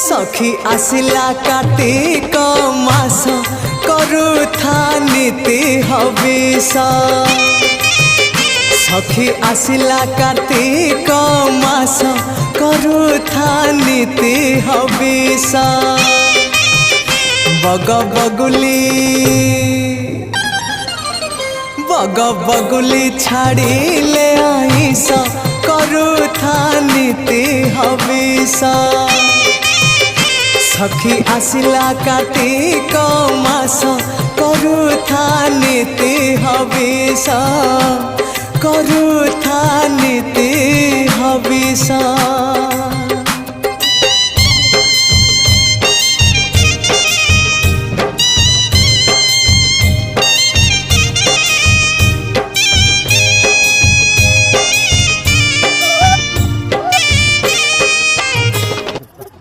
सखी आसिला कार्तिक मास करुथा नीति हविष सखी आसिला कार्तिक मास करुथा नीति हविष बग बगुली छाड़िले आईस करुथा नीति हविष सखी आसिला कार्तिक मास करुथा नीति हविष करुथा नीति हविष।